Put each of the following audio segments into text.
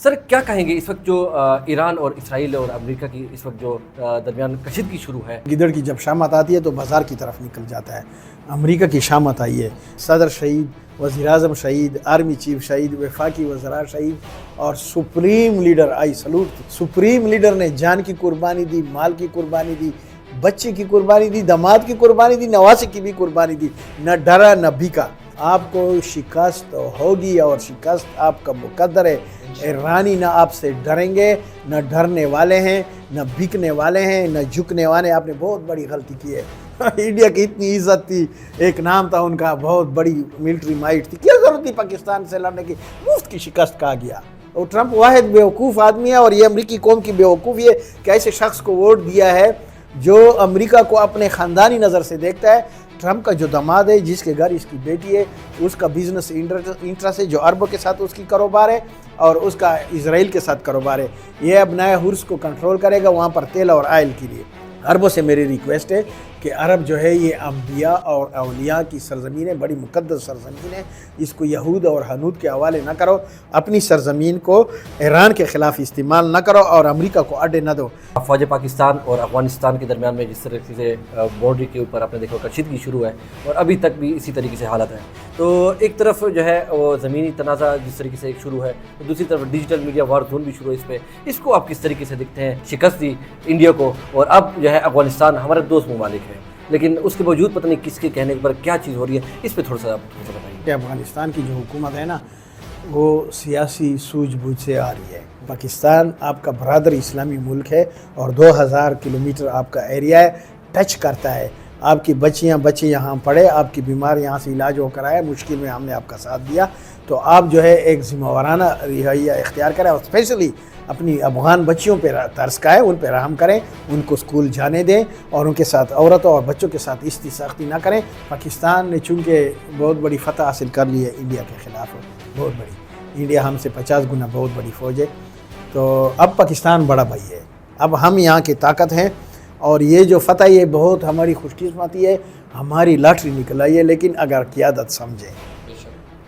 سر کیا کہیں گے اس وقت جو ایران اور اسرائیل اور امریکہ کی اس وقت جو درمیان کشیدگی شروع ہے؟ گدڑ کی جب شامت آتی ہے تو بازار کی طرف نکل جاتا ہے. امریکہ کی شامت آئی ہے، صدر شہید، وزیر اعظم شہید، آرمی چیف شہید، وفاقی وزراء شہید، اور سپریم لیڈر آئی سلوٹ. سپریم لیڈر نے جان کی قربانی دی، مال کی قربانی دی، بچے کی قربانی دی، داماد کی قربانی دی، نواسے کی بھی قربانی دی. نہ ڈرا نہ بھیکا. آپ کو شکست ہوگی اور شکست آپ کا مقدر ہے. ایرانی نہ آپ سے ڈریں گے، نہ ڈرنے والے ہیں، نہ بھیکنے والے ہیں، نہ جھکنے والے. آپ نے بہت بڑی غلطی کی ہے. انڈیا کی اتنی عزت تھی، ایک نام تھا ان کا، بہت بڑی ملٹری مائٹ تھی، کیا ضرورت تھی پاکستان سے لڑنے کی؟ مفت کی شکست کہا گیا. اور ٹرمپ واحد بیوقوف آدمی ہے، اور یہ امریکی قوم کی بیوقوفی ہے کہ ایسے شخص کو ووٹ دیا ہے جو امریکہ کو اپنے خاندانی نظر سے دیکھتا ہے. ٹرمپ کا جو داماد ہے، جس کے گھر اس کی بیٹی ہے، اس کا بزنس انٹرسٹ ہے، جو عربوں کے ساتھ اس کی کاروبار ہے اور اس کا اسرائیل کے ساتھ کاروبار ہے. یہ اب نئے حرس کو کنٹرول کرے گا وہاں پر تیل اور آئل کے لیے. عربوں سے میری ریکویسٹ ہے کہ عرب جو ہے یہ انبیاء اور اولیاء کی سرزمین ہے، بڑی مقدس سرزمین ہے. اس کو یہود اور حنود کے حوالے نہ کرو. اپنی سرزمین کو ایران کے خلاف استعمال نہ کرو اور امریکہ کو اڈے نہ دو. افواج پاکستان اور افغانستان کے درمیان میں جس طریقے سے بارڈر کے اوپر آپ نے دیکھا کشیدگی شروع ہے اور ابھی تک بھی اسی طریقے سے حالت ہے. تو ایک طرف جو ہے وہ زمینی تنازع جس طریقے سے شروع ہے، تو دوسری طرف ڈیجیٹل میڈیا وار زون بھی شروع ہے. اس کو آپ کس طریقے سے دیکھتے ہیں؟ شکست دی انڈیا کو اور اب جو ہے افغانستان ہمارے دوست ممالک ہیں، لیکن اس کے باوجود پتہ نہیں کس کے کہنے پر کیا چیز ہو رہی ہے. اس پہ تھوڑا سا بتائیے کہ افغانستان کی جو حکومت ہے نا، وہ سیاسی سوجھ بوجھ سے آ رہی ہے. پاکستان آپ کا برادر اسلامی ملک ہے اور 2000 کلومیٹر آپ کا ایریا ہے، ٹچ کرتا ہے. آپ کی بچے یہاں پڑھے، آپ کی بیمار یہاں سے علاج ہو کر آئے، مشکل میں ہم نے آپ کا ساتھ دیا. تو آپ جو ہے ایک ذمہ وارانہ رویہ اختیار کریں اور اسپیشلی اپنی افغان بچیوں پہ ترس کھائیں، ان پہ رحم کریں، ان کو اسکول جانے دیں اور ان کے ساتھ عورتوں اور بچوں کے ساتھ سختی نہ کریں. پاکستان نے چونکہ بہت بڑی فتح حاصل کر لی ہے انڈیا کے خلاف، بہت بڑی. انڈیا ہم سے 50 گنا بہت بڑی فوج ہے. تو اب پاکستان بڑا بھائی ہے، اب ہم یہاں کی طاقت ہیں، اور یہ جو فتح یہ بہت ہماری خوش قسمتی ہے، ہماری لاٹری نکل آئی ہے. لیکن اگر قیادت سمجھیں،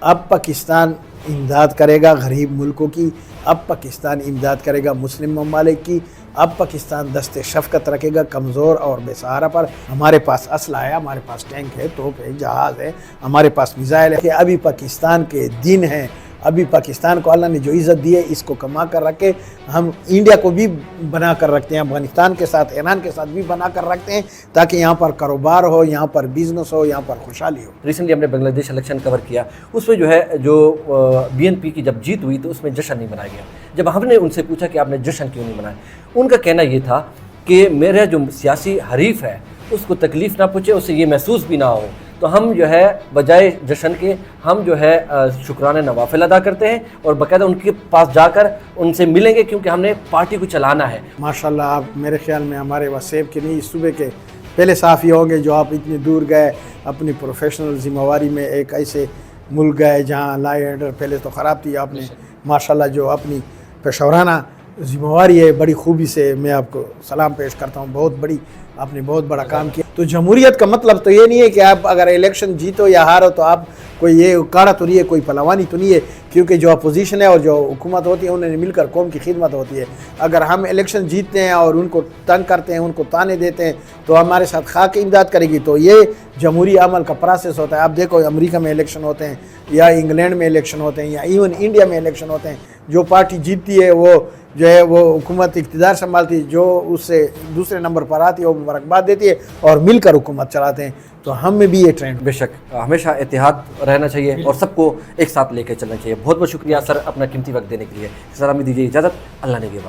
اب پاکستان امداد کرے گا غریب ملکوں کی، اب پاکستان امداد کرے گا مسلم ممالک کی، اب پاکستان دست شفقت رکھے گا کمزور اور بے سہارا پر. ہمارے پاس اسلحہ ہے، ہمارے پاس ٹینک ہے، توپ ہے، جہاز ہے، ہمارے پاس میزائل ہے. کہ ابھی پاکستان کے دن ہیں، ابھی پاکستان کو اللہ نے جو عزت دی ہے اس کو کما کر رکھے. ہم انڈیا کو بھی بنا کر رکھتے ہیں، افغانستان کے ساتھ ایران کے ساتھ بھی بنا کر رکھتے ہیں، تاکہ یہاں پر کاروبار ہو، یہاں پر بزنس ہو، یہاں پر خوشحالی ہو. ریسنٹلی ہم نے بنگلہ دیش الیکشن کور کیا، اس میں جو ہے جو BNP کی جب جیت ہوئی تو اس میں جشن نہیں منایا گیا. جب ہم نے ان سے پوچھا کہ آپ نے جشن کیوں نہیں منایا، ان کا کہنا یہ تھا کہ میرا جو سیاسی حریف ہے اس کو تکلیف نہ پہنچے، اسے یہ محسوس بھی نہ ہو. تو ہم جو ہے بجائے جشن کے ہم جو ہے شکرانے نوافل ادا کرتے ہیں اور باقاعدہ ان کے پاس جا کر ان سے ملیں گے، کیونکہ ہم نے پارٹی کو چلانا ہے. ماشاءاللہ آپ میرے خیال میں ہمارے وسیب کے نہیں، صوبے کے پہلے صحافی ہوں گے جو آپ اتنے دور گئے اپنی پروفیشنل ذمہ واری میں، ایک ایسے ملک گئے جہاں لا اینڈ آرڈر پہلے تو خراب تھی. آپ نے ماشاءاللہ جو اپنی پیشورانہ ذمہ واری ہے بڑی خوبی سے میں آپ کو سلام پیش کرتا ہوں. بہت بڑی آپ نے بہت بڑا کام کیا. تو جمہوریت کا مطلب تو یہ نہیں ہے کہ آپ اگر الیکشن جیتو یا ہارو تو آپ کوئی یہ کاڑا تو نہیں ہے، کوئی پہلوانی تو نہیں ہے، کیونکہ جو اپوزیشن ہے اور جو حکومت ہوتی ہے انہوں نے مل کر قوم کی خدمت ہوتی ہے. اگر ہم الیکشن جیتتے ہیں اور ان کو تنگ کرتے ہیں، ان کو تانے دیتے ہیں، تو ہمارے ساتھ خاک امداد کرے گی. تو یہ جمہوری عمل کا پروسیس ہوتا ہے. آپ دیکھو امریکہ میں الیکشن ہوتے ہیں یا انگلینڈ میں الیکشن ہوتے ہیں یا ایون انڈیا میں الیکشن ہوتے ہیں، جو پارٹی جیتتی ہے وہ جو ہے وہ حکومت اقتدار سنبھالتی ہے، جو اس سے دوسرے نمبر پر آتی ہے وہ مبارکباد دیتی ہے اور مل کر حکومت چلاتے ہیں. تو ہم میں بھی یہ ٹرینڈ بے شک ہمیشہ اتحاد رہنا چاہیے اور سب کو ایک ساتھ لے کے چلنا چاہیے. بہت بہت شکریہ سر اپنا قیمتی وقت دینے کے لیے. سر ہمیں دیجیے اجازت. اللہ نے کے بعد.